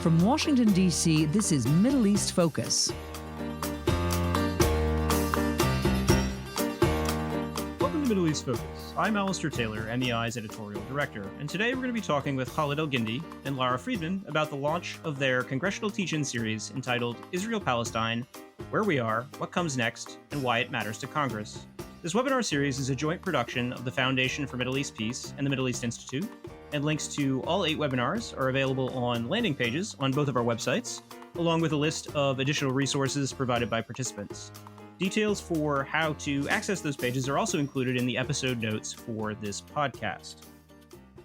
From Washington, D.C., this is Middle East Focus. Welcome to Middle East Focus. I'm Alistair Taylor, MEI's editorial director, and today we're going to be talking with Khaled Elgindy and Lara Friedman about the launch of their congressional teach-in series entitled Israel-Palestine, Where We Are, What Comes Next, and Why It Matters to Congress. This webinar series is a joint production of the Foundation for Middle East Peace and the Middle East Institute, and links to all 8 webinars are available on landing pages on both of our websites, along with a list of additional resources provided by participants. Details for how to access those pages are also included in the episode notes for this podcast.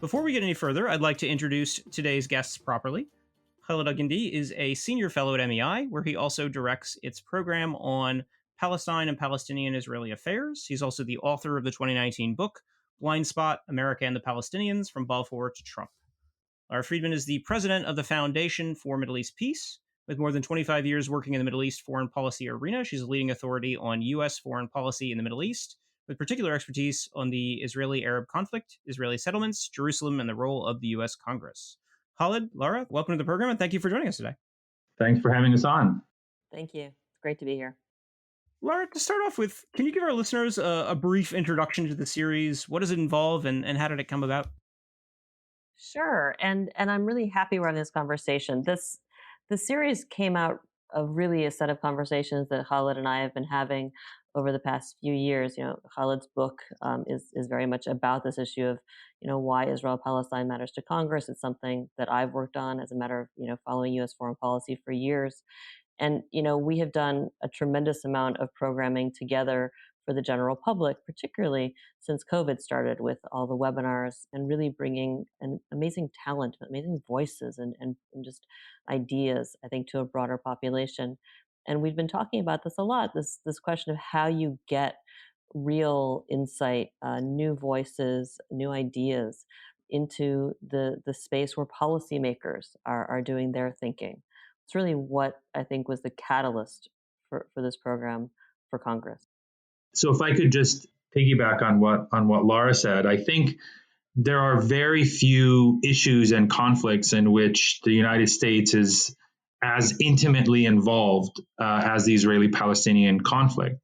Before we get any further, I'd like to introduce today's guests properly. Khaled Elgindy is a senior fellow at MEI, where he also directs its program on Palestine and Palestinian Israeli affairs. He's also the author of the 2019 book, Blind Spot, America and the Palestinians, From Balfour to Trump. Lara Friedman is the president of the Foundation for Middle East Peace. With more than 25 years working in the Middle East foreign policy arena, she's a leading authority on U.S. foreign policy in the Middle East, with particular expertise on the Israeli-Arab conflict, Israeli settlements, Jerusalem, and the role of the U.S. Congress. Khaled, Lara, welcome to the program, and thank you for joining us today. Thanks for having us on. Thank you. It's great to be here. Lara, to start off with, can you give our listeners a brief introduction to the series? What does it involve, and how did it come about? Sure. And I'm really happy we're having this conversation. The series came out of really a set of conversations that Khaled and I have been having over the past few years. You know, Khaled's book is very much about this issue of, why Israel-Palestine matters to Congress. It's something that I've worked on as a matter of, following U.S. foreign policy for years. And, we have done a tremendous amount of programming together for the general public, particularly since COVID started, with all the webinars and really bringing an amazing talent, amazing voices and just ideas, I think, to a broader population. And we've been talking about this a lot, this question of how you get real insight, new voices, new ideas into the space where policymakers are doing their thinking. It's really what I think was the catalyst for this program for Congress. So if I could just piggyback on what Lara said, I think there are very few issues and conflicts in which the United States is as intimately involved as the Israeli-Palestinian conflict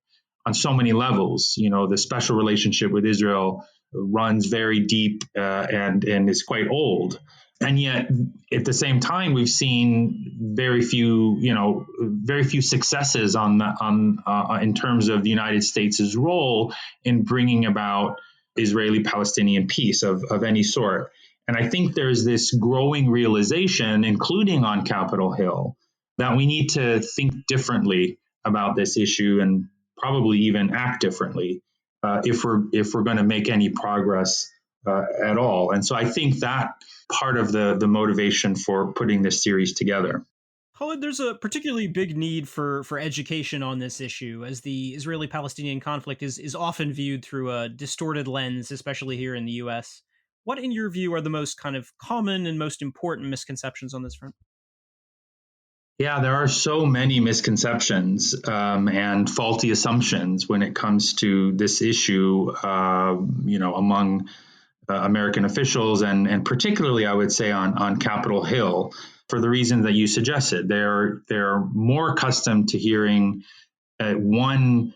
on so many levels. The special relationship with Israel runs very deep and is quite old. And yet, at the same time, we've seen very few successes in terms of the United States' role in bringing about Israeli-Palestinian peace of any sort. And I think there's this growing realization, including on Capitol Hill, that we need to think differently about this issue and probably even act differently if we're going to make any progress at all. And so I think that part of the motivation for putting this series together. Khaled, there's a particularly big need for education on this issue, as the Israeli-Palestinian conflict is often viewed through a distorted lens, especially here in the U.S. What, in your view, are the most kind of common and most important misconceptions on this front? Yeah, there are so many misconceptions and faulty assumptions when it comes to this issue, among American officials and particularly, I would say, on Capitol Hill, for the reason that you suggested. They're more accustomed to hearing one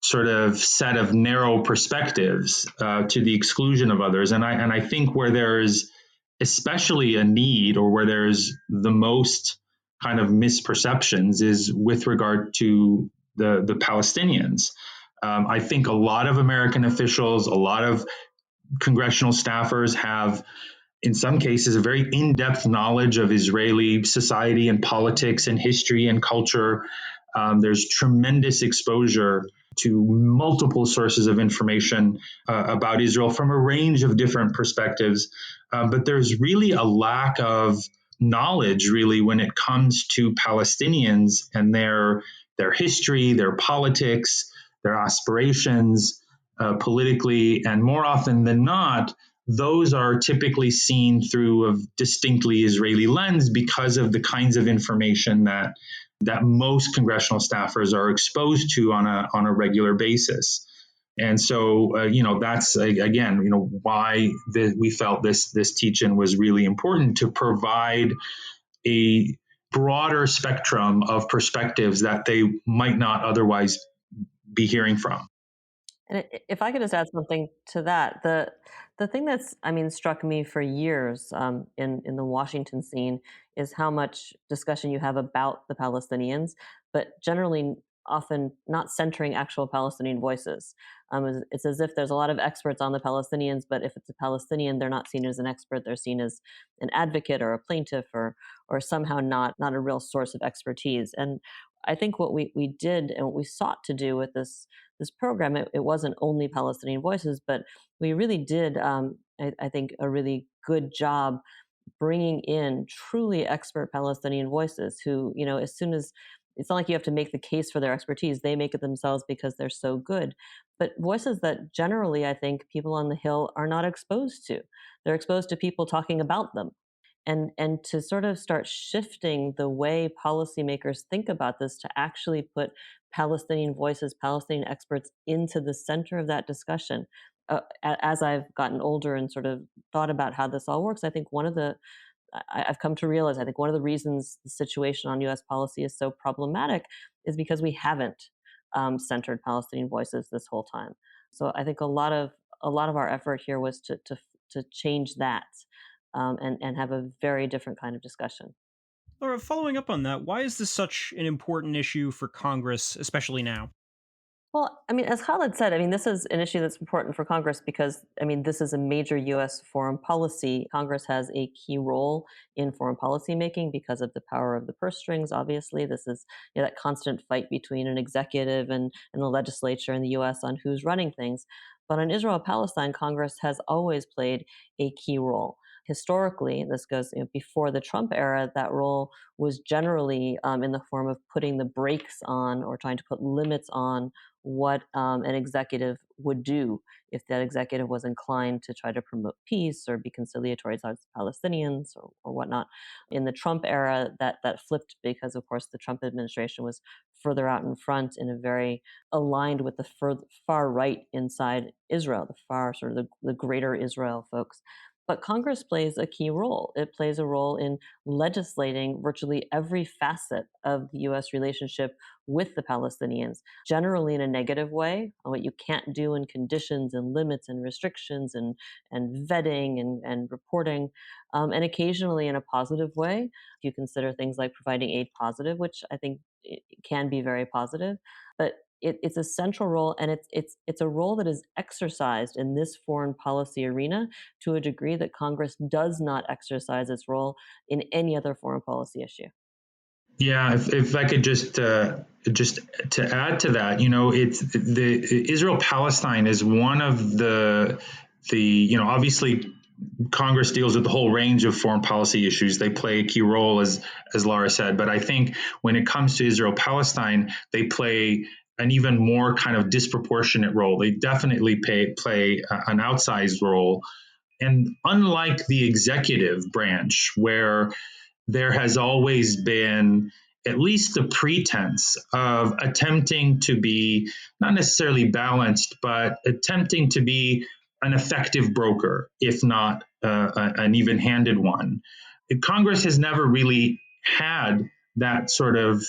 sort of set of narrow perspectives to the exclusion of others. And I think where there's especially a need, or where there's the most kind of misperceptions, is with regard to the Palestinians. I think a lot of American officials, a lot of congressional staffers have, in some cases, a very in-depth knowledge of Israeli society and politics and history and culture. There's tremendous exposure to multiple sources of information about Israel from a range of different perspectives. But there's really a lack of knowledge, really, when it comes to Palestinians and their history, their politics, their aspirations politically. And more often than not, those are typically seen through a distinctly Israeli lens because of the kinds of information that most congressional staffers are exposed to on a regular basis. And so, that's, again, why we felt this teach-in was really important, to provide a broader spectrum of perspectives that they might not otherwise be hearing from. And if I could just add something to that, the thing that's, I mean, struck me for years in the Washington scene is how much discussion you have about the Palestinians, but generally often not centering actual Palestinian voices. It's as if there's a lot of experts on the Palestinians, but if it's a Palestinian, they're not seen as an expert; they're seen as an advocate or a plaintiff, or somehow not a real source of expertise. And I think what we did and what we sought to do with this program, it wasn't only Palestinian voices, but we really did, I think, a really good job bringing in truly expert Palestinian voices who, as soon as it's not like you have to make the case for their expertise, they make it themselves because they're so good. But voices that generally, I think, people on the Hill are not exposed to. They're exposed to people talking about them. And to sort of start shifting the way policymakers think about this to actually put Palestinian voices, Palestinian experts into the center of that discussion. As I've gotten older and sort of thought about how this all works, I think I've come to realize, I think one of the reasons the situation on U.S. policy is so problematic is because we haven't centered Palestinian voices this whole time. So I think a lot of our effort here was to change that. And have a very different kind of discussion. Laura, following up on that, why is this such an important issue for Congress, especially now? Well, I mean, as Khaled said, I mean, this is an issue that's important for Congress because, I mean, this is a major U.S. foreign policy. Congress has a key role in foreign policy making because of the power of the purse strings, obviously. This is that constant fight between an executive and the legislature in the U.S. on who's running things. But on Israel-Palestine, Congress has always played a key role. Historically, this goes before the Trump era, that role was generally in the form of putting the brakes on or trying to put limits on what an executive would do if that executive was inclined to try to promote peace or be conciliatory towards Palestinians or whatnot. In the Trump era, that flipped because, of course, the Trump administration was further out in front and a very aligned with the far right inside Israel, the far sort of the greater Israel folks. But Congress plays a key role. It plays a role in legislating virtually every facet of the U.S. relationship with the Palestinians, generally in a negative way, on what you can't do in conditions and limits and restrictions and vetting and reporting, and occasionally in a positive way. If you consider things like providing aid positive, which I think it can be very positive, but it's a central role, and it's a role that is exercised in this foreign policy arena to a degree that Congress does not exercise its role in any other foreign policy issue. Yeah, if I could just to add to that, it's the Israel-Palestine is one of the obviously Congress deals with the whole range of foreign policy issues. They play a key role, as Lara said. But I think when it comes to Israel-Palestine, they play an even more kind of disproportionate role. They definitely play an outsized role. And unlike the executive branch, where there has always been at least the pretense of attempting to be not necessarily balanced, but attempting to be an effective broker, if not an even-handed one. Congress has never really had that sort of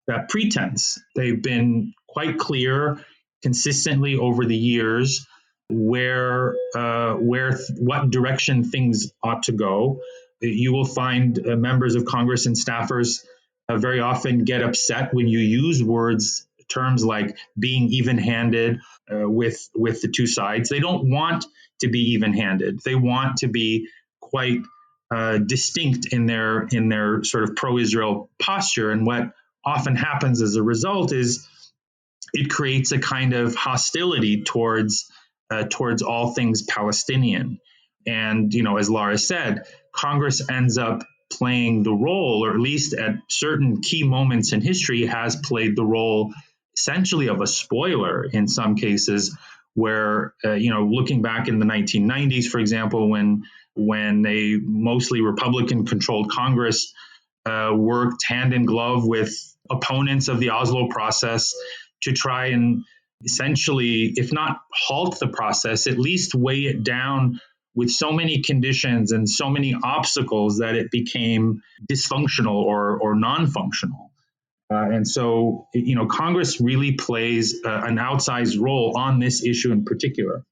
that pretense. They've been quite clear consistently over the years where what direction things ought to go. You will find members of Congress and staffers very often get upset when you use terms like being even-handed with the two sides. They don't want to be even-handed. They want to be quite distinct in their sort of pro-Israel posture. And what often happens as a result is it creates a kind of hostility towards all things Palestinian. And, as Lara said, Congress ends up playing the role, or at least at certain key moments in history, has played the role essentially of a spoiler in some cases, where, looking back in the 1990s, for example, when a mostly Republican-controlled Congress worked hand in glove with opponents of the Oslo process to try and essentially, if not halt the process, at least weigh it down with so many conditions and so many obstacles that it became dysfunctional or non-functional. And so, Congress really plays an outsized role on this issue in particular.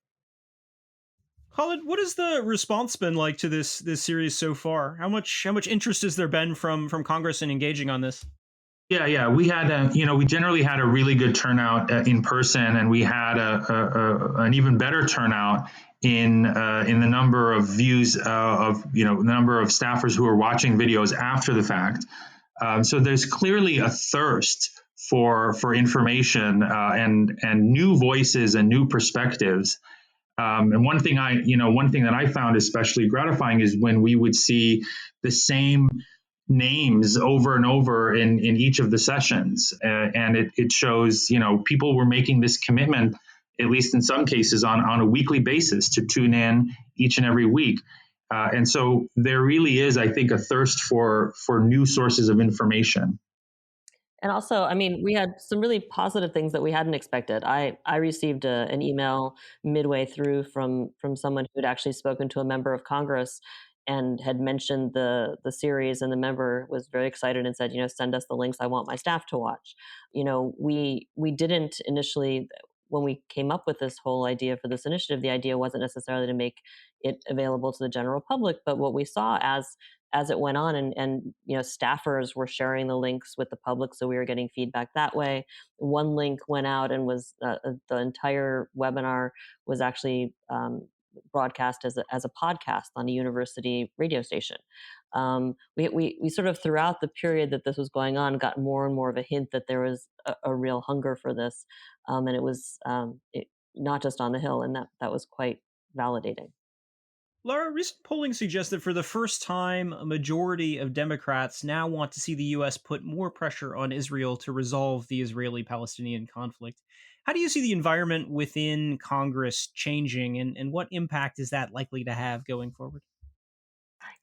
Khaled, what has the response been like to this series so far? How much interest has there been from Congress in engaging on this? Yeah. We had, we generally had a really good turnout in person, and we had an even better turnout in the number of views the number of staffers who are watching videos after the fact. So there's clearly a thirst for information and new voices and new perspectives. And one thing that I found especially gratifying is when we would see the same names over and over in each of the sessions. And it shows, people were making this commitment, at least in some cases, on a weekly basis to tune in each and every week. And so there really is, I think, a thirst for new sources of information. And also, I mean, we had some really positive things that we hadn't expected. I received an email midway through from someone who had actually spoken to a member of Congress and had mentioned the series, and the member was very excited and said, send us the links. I want my staff to watch. We didn't initially, when we came up with this whole idea for this initiative, the idea wasn't necessarily to make it available to the general public, but what we saw as it went on, and staffers were sharing the links with the public, so we were getting feedback that way. One link went out and was the entire webinar was actually broadcast as a podcast on a university radio station. We sort of, throughout the period that this was going on, got more and more of a hint that there was a real hunger for this, and it was not just on the Hill, and that was quite validating. Lara, recent polling suggests that for the first time, a majority of Democrats now want to see the U.S. put more pressure on Israel to resolve the Israeli-Palestinian conflict. How do you see the environment within Congress changing, and what impact is that likely to have going forward?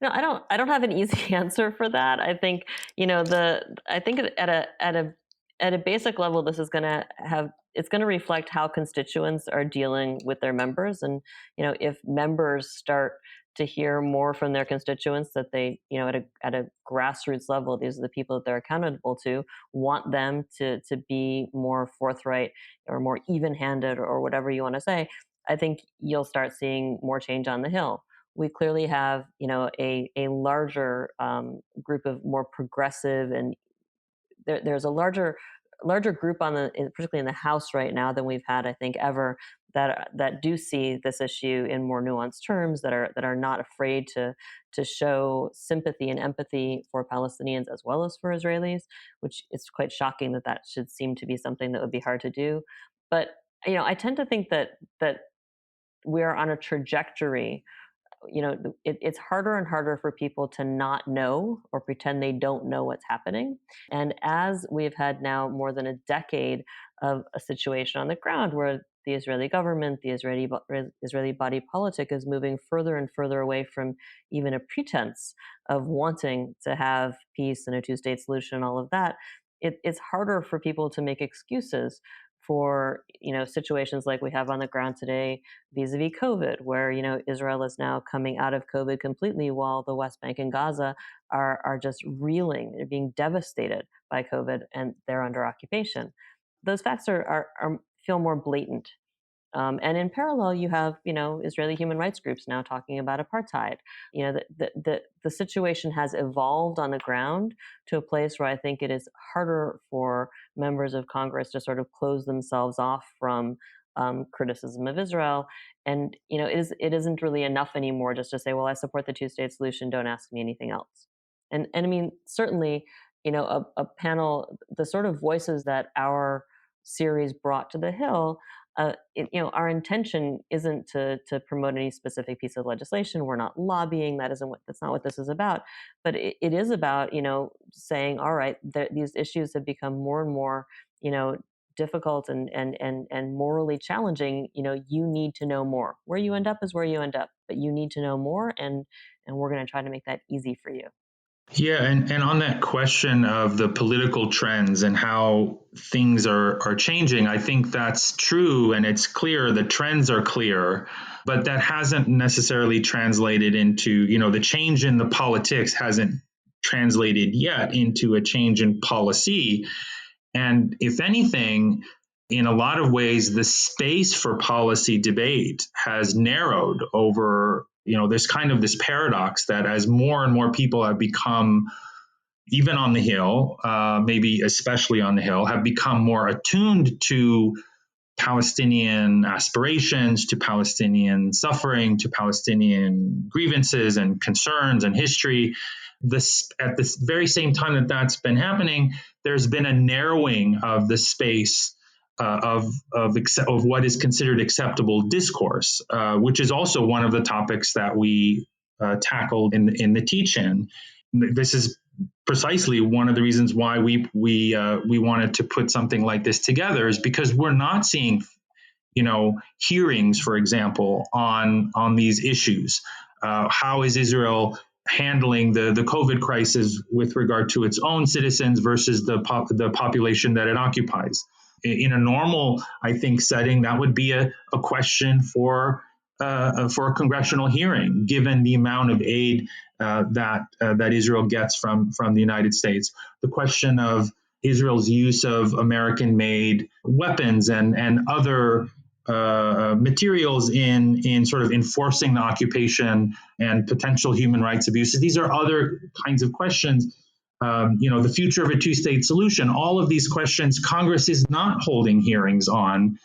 No, I don't have an easy answer for that. I think, I think at a basic level, this is going to it's going to reflect how constituents are dealing with their members. And, if members start to hear more from their constituents that they, at a grassroots level, these are the people that they're accountable to, want them to be more forthright or more even-handed or whatever you want to say, I think you'll start seeing more change on the Hill. We clearly have, a larger group of more progressive, and there's a larger group particularly in the House right now than we've had, I think, ever, that do see this issue in more nuanced terms, that are not afraid to show sympathy and empathy for Palestinians as well as for Israelis, which is quite shocking that should seem to be something that would be hard to do. But I tend to think that we're on a trajectory. It's harder and harder for people to not know or pretend they don't know what's happening. And as we've had now more than a decade of a situation on the ground where the Israeli government, the Israeli body politic is moving further and further away from even a pretense of wanting to have peace and a two-state solution and all of that, it's harder for people to make excuses for situations like we have on the ground today vis-a-vis COVID, where Israel is now coming out of COVID completely, while the West Bank and Gaza are just reeling. They're being devastated by COVID, and they're under occupation. Those facts feel more blatant. And in parallel, you have Israeli human rights groups now talking about apartheid. The situation has evolved on the ground to a place where I think it is harder for members of Congress to sort of close themselves off from criticism of Israel. And it isn't really enough anymore just to say, well, I support the two-state solution, don't ask me anything else. And I mean, certainly, a panel, the sort of voices that our series brought to the Hill. Our intention isn't to promote any specific piece of legislation. We're not lobbying. That's not what this is about. But it is about, saying, all right, these issues have become more and more, difficult and morally challenging. You need to know more. Where you end up is where you end up, but you need to know more, and we're going to try to make that easy for you. Yeah, and on that question of the political trends and how things are changing, I think that's true and it's clear. The trends are clear, but that hasn't necessarily translated into, the change in the politics hasn't translated yet into a change in policy. And if anything, in a lot of ways, the space for policy debate has narrowed over, there's kind of this paradox that as more and more people have become, even on the Hill, maybe especially on the Hill, have become more attuned to Palestinian aspirations, to Palestinian suffering, to Palestinian grievances and concerns and history. At this very same time that that's been happening, there's been a narrowing of the space of what is considered acceptable discourse, which is also one of the topics that we tackled in the teach-in. This is precisely one of the reasons why we wanted to put something like this together, is because we're not seeing, hearings, for example, on these issues. How is Israel handling the COVID crisis with regard to its own citizens versus the population that it occupies? In a normal, I think, setting, that would be a question for a congressional hearing, given the amount of aid that Israel gets from the United States. The question of Israel's use of American-made weapons and other materials in sort of enforcing the occupation and potential human rights abuses. These are other kinds of questions. The future of a two-state solution. All of these questions, Congress is not holding hearings on,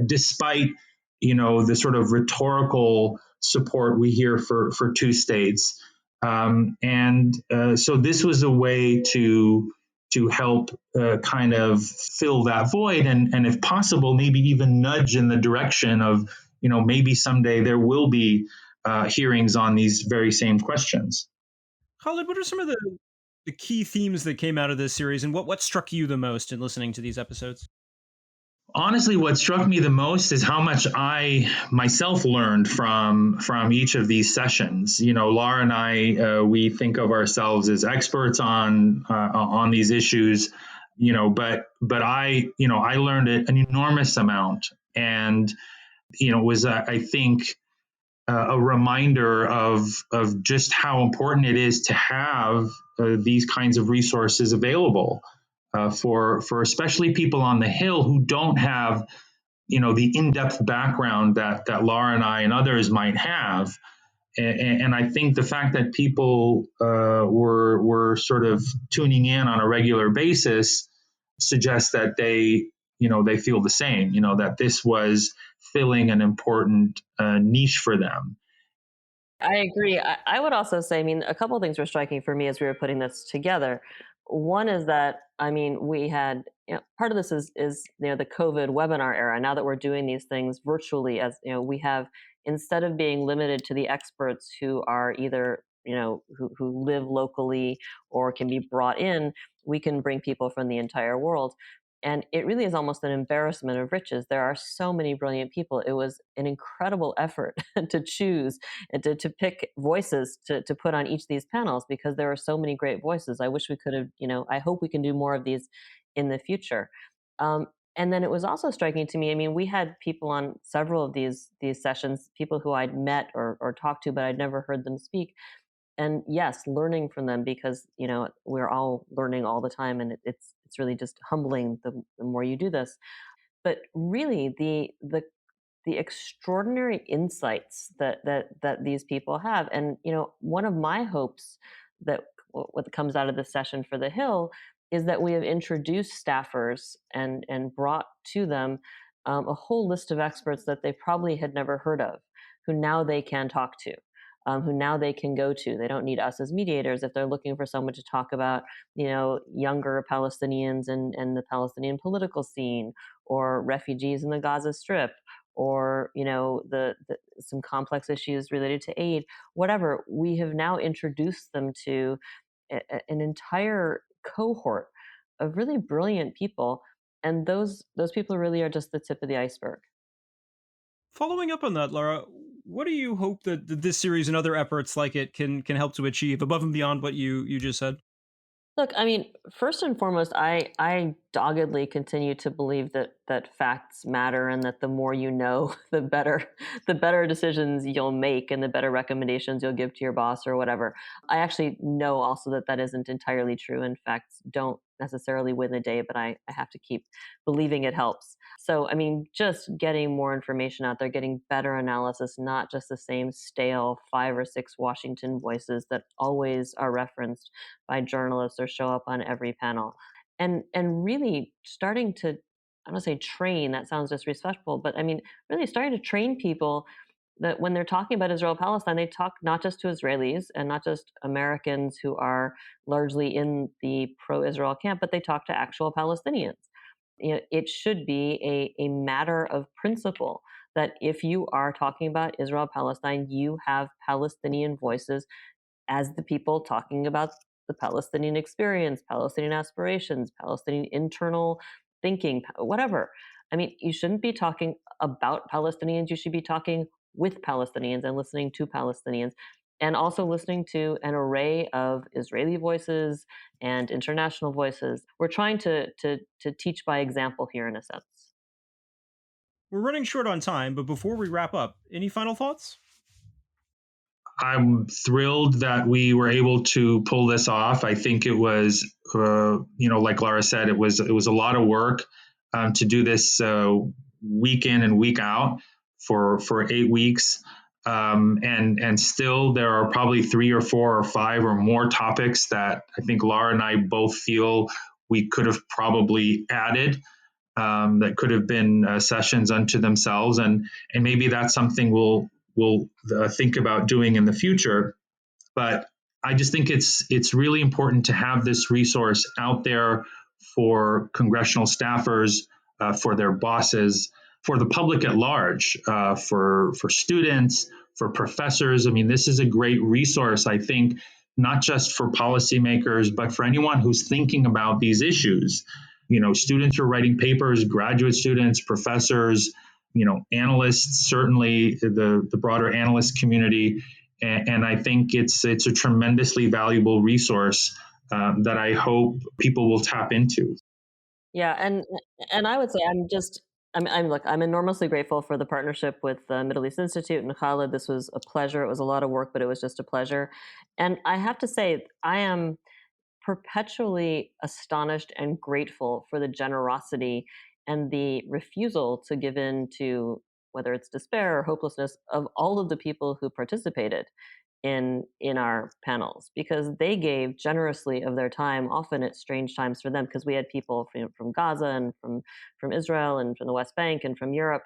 despite the sort of rhetorical support we hear for two states. So this was a way to help kind of fill that void, and if possible, maybe even nudge in the direction of, maybe someday there will be hearings on these very same questions. Khaled, what are some of the key themes that came out of this series, and what struck you the most in listening to these episodes? Honestly, what struck me the most is how much I myself learned from each of these sessions. Lara and I, we think of ourselves as experts on these issues, but I learned an enormous amount, and it was I think a reminder of just how important it is to have these kinds of resources available for especially people on the Hill who don't have the in-depth background that Lara and I and others might have. And I think the fact that people were sort of tuning in on a regular basis suggests that they feel the same, that this was filling an important niche for them. I agree. I would also say, a couple of things were striking for me as we were putting this together. One is that, we had, part of this is the COVID webinar era. Now that we're doing these things virtually, as we have, instead of being limited to the experts who are either, who live locally or can be brought in, we can bring people from the entire world. And it really is almost an embarrassment of riches. There are so many brilliant people. It was an incredible effort to choose and to pick voices to put on each of these panels, because there are so many great voices. I wish we could have, I hope we can do more of these in the future. And then it was also striking to me, we had people on several of these sessions, people who I'd met or talked to, but I'd never heard them speak. And yes, learning from them, because we're all learning all the time, and it's really just humbling the more you do this. But really, the extraordinary insights that these people have, and one of my hopes that what comes out of this session for the Hill is that we have introduced staffers and brought to them a whole list of experts that they probably had never heard of, who now they can talk to. Who now they can go to. They don't need us as mediators if they're looking for someone to talk about, younger Palestinians and the Palestinian political scene, or refugees in the Gaza Strip, or some complex issues related to aid. Whatever, we have now introduced them to an entire cohort of really brilliant people, and those people really are just the tip of the iceberg. Following up on that, Lara, what do you hope that this series and other efforts like it can help to achieve above and beyond what you just said? Look, I mean, first and foremost, I doggedly continue to believe that facts matter, and that the more you know, the better decisions you'll make, and the better recommendations you'll give to your boss or whatever. I actually know also that isn't entirely true, and facts don't necessarily win the day, but I have to keep believing it helps. So, I mean, just getting more information out there, getting better analysis, not just the same stale 5 or 6 Washington voices that always are referenced by journalists or show up on every panel. And really starting to, I don't want to say train, that sounds disrespectful, but I mean, really starting to train people that when they're talking about Israel-Palestine, they talk not just to Israelis and not just Americans who are largely in the pro-Israel camp, but they talk to actual Palestinians. It should be a matter of principle that if you are talking about Israel-Palestine, you have Palestinian voices as the people talking about the Palestinian experience, Palestinian aspirations, Palestinian internal thinking, whatever. I mean, you shouldn't be talking about Palestinians. You should be talking with Palestinians and listening to Palestinians, and also listening to an array of Israeli voices and international voices. We're trying to teach by example here, in a sense. We're running short on time, but before we wrap up, any final thoughts? I'm thrilled that we were able to pull this off. I think it was, like Lara said, it was a lot of work to do this week in and week out for 8 weeks. And still there are probably 3 or 4 or 5 or more topics that I think Lara and I both feel we could have probably added, that could have been sessions unto themselves. And maybe that's something we'll think about doing in the future. But I just think it's really important to have this resource out there for congressional staffers, for their bosses, for the public at large, for students, for professors. I mean, this is a great resource, I think, not just for policymakers, but for anyone who's thinking about these issues. Students are writing papers, graduate students, professors, analysts, certainly the broader analyst community. And I think it's a tremendously valuable resource that I hope people will tap into. Yeah, and I would say I'm enormously grateful for the partnership with the Middle East Institute and Khaled. This was a pleasure. It was a lot of work, but it was just a pleasure. And I have to say, I am perpetually astonished and grateful for the generosity and the refusal to give in to, whether it's despair or hopelessness, of all of the people who participated in our panels, because they gave generously of their time, often at strange times for them, because we had people from Gaza and from Israel and from the West Bank and from Europe.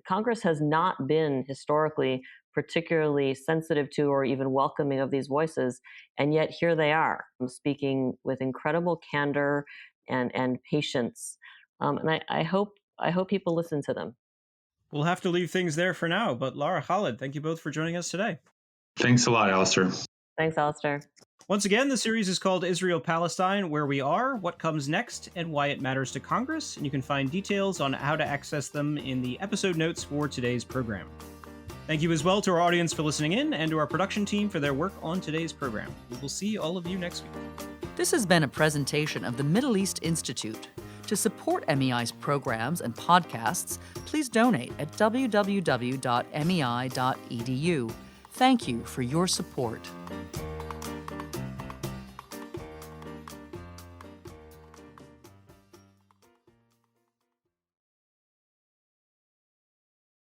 Congress has not been historically particularly sensitive to or even welcoming of these voices, and yet here they are, speaking with incredible candor and patience. And I hope people listen to them. We'll have to leave things there for now, but Lara, Khaled, thank you both for joining us today. Thanks a lot, Alistair. Thanks, Alistair. Once again, the series is called Israel-Palestine, Where We Are, What Comes Next, and Why It Matters to Congress, and you can find details on how to access them in the episode notes for today's program. Thank you as well to our audience for listening in, and to our production team for their work on today's program. We will see all of you next week. This has been a presentation of the Middle East Institute. To support MEI's programs and podcasts, please donate at www.mei.edu. Thank you for your support.